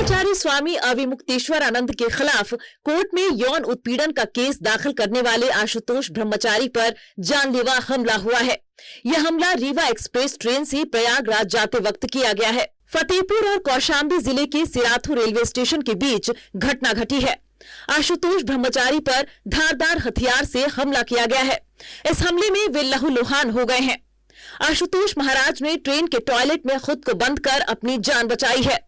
शंकराचार्य स्वामी अविमुक्तेश्वर आनंद के खिलाफ कोर्ट में यौन उत्पीड़न का केस दाखिल करने वाले आशुतोष ब्रह्मचारी पर जानलेवा हमला हुआ है। यह हमला रीवा एक्सप्रेस ट्रेन से प्रयागराज जाते वक्त किया गया है। फतेहपुर और कौशाम्बी जिले के सिराथू रेलवे स्टेशन के बीच घटना घटी है। आशुतोष ब्रह्मचारी पर धारदार हथियार से हमला किया गया है। इस हमले में वे लहूलुहान हो गए हैं। आशुतोष महाराज ने ट्रेन के टॉयलेट में खुद को बंद कर अपनी जान बचाई है।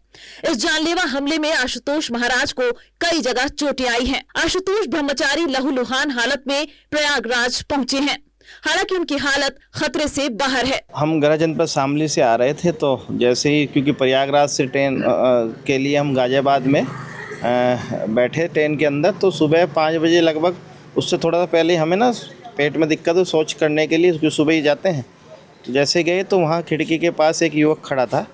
इस जानलेवा हमले में आशुतोष महाराज को कई जगह चोटें आई हैं। आशुतोष ब्रह्मचारी लहूलुहान हालत में प्रयागराज पहुंचे हैं। हालांकि उनकी हालत खतरे से बाहर है। हम गृह जनपद शामली से आ रहे थे, तो जैसे ही क्योंकि प्रयागराज से ट्रेन के लिए हम गाजियाबाद में बैठे ट्रेन के अंदर, तो सुबह 5 बजे लगभग, उससे थोड़ा सा पहले हमें ना पेट में दिक्कत हो, शौच करने के लिए क्योंकि सुबह ही जाते हैं। तो जैसे गए तो वहाँ खिड़की के पास एक युवक खड़ा था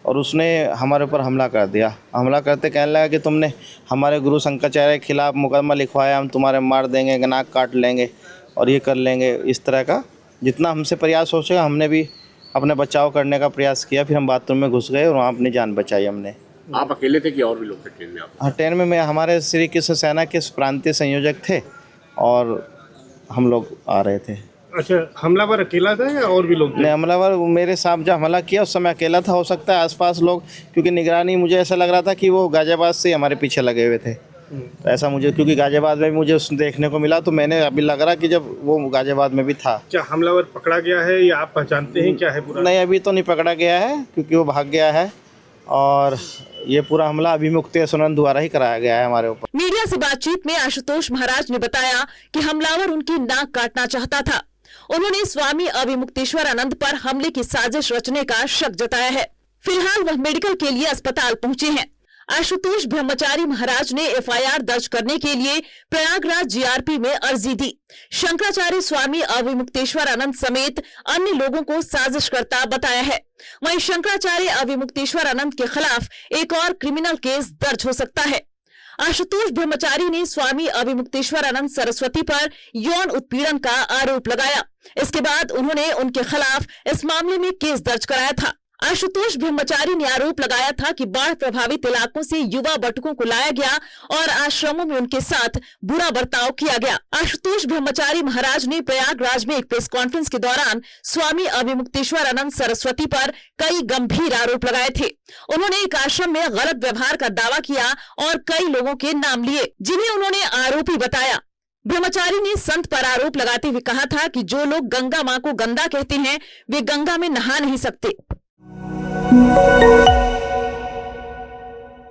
और उसने हमारे ऊपर हमला कर दिया। हमला करते कहने लगा कि तुमने हमारे गुरु शंकराचार्य के खिलाफ मुकदमा लिखवाया, हम तुम्हारे मार देंगे, नाक काट लेंगे और ये कर लेंगे। इस तरह का जितना हमसे प्रयास हो सका हमने भी अपने बचाव करने का प्रयास किया। फिर हम बाथरूम में घुस गए और वहाँ अपनी जान बचाई हमने। आप अकेले थे कि और भी लोग थे ट्रेन में? आप? हाँ, ट्रेन में मैं हमारे श्री कृष्ण सेना के प्रांतीय संयोजक थे और हम लोग आ रहे थे। अच्छा, हमलावर अकेला था या और भी लोग थे? नहीं, हमलावर मेरे साथ जब हमला किया उस समय अकेला था। हो सकता है आसपास लोग, क्योंकि निगरानी मुझे ऐसा लग रहा था कि वो गाजियाबाद से हमारे पीछे लगे हुए थे। तो ऐसा मुझे, क्योंकि गाजियाबाद में भी मुझे देखने को मिला, तो मैंने अभी लग रहा कि जब वो गाजियाबाद में भी था। क्या हमलावर पकड़ा गया है या आप पहचानते हैं क्या है पूरा? नहीं, अभी तो नहीं पकड़ा गया है क्योंकि वो भाग गया है और ये पूरा हमला अविमुक्तेश्वर आनंद द्वारा ही कराया गया है हमारे ऊपर। मीडिया से बातचीत में आशुतोष महाराज ने बताया कि हमलावर उनकी नाक काटना चाहता था। उन्होंने स्वामी अविमुक्तेश्वर आनंद पर हमले की साजिश रचने का शक जताया है। फिलहाल वह मेडिकल के लिए अस्पताल पहुंचे हैं। आशुतोष ब्रह्मचारी महाराज ने एफआईआर दर्ज करने के लिए प्रयागराज जीआरपी में अर्जी दी। शंकराचार्य स्वामी अविमुक्तेश्वर आनंद समेत अन्य लोगों को साजिशकर्ता बताया है। वहीं शंकराचार्य अविमुक्तेश्वर आनंद के खिलाफ एक और क्रिमिनल केस दर्ज हो सकता है। आशुतोष ब्रह्मचारी ने स्वामी अविमुक्तेश्वर आनंद सरस्वती पर यौन उत्पीड़न का आरोप लगाया। इसके बाद उन्होंने उनके खिलाफ इस मामले में केस दर्ज कराया था। आशुतोष ब्रह्मचारी ने आरोप लगाया था कि बाढ़ प्रभावित इलाकों से युवा बटुकों को लाया गया और आश्रमों में उनके साथ बुरा बर्ताव किया गया। आशुतोष ब्रह्मचारी महाराज ने प्रयागराज में एक प्रेस कॉन्फ्रेंस के दौरान स्वामी अविमुक्तेश्वर आनंद सरस्वती पर कई गंभीर आरोप लगाए थे। उन्होंने एक आश्रम में गलत व्यवहार का दावा किया और कई लोगों के नाम लिए, जिन्हें उन्होंने आरोपी बताया। ब्रह्मचारी ने संत पर आरोप लगाते हुए कहा था कि जो लोग गंगा मां को गंदा कहते हैं वे गंगा में नहा नहीं सकते।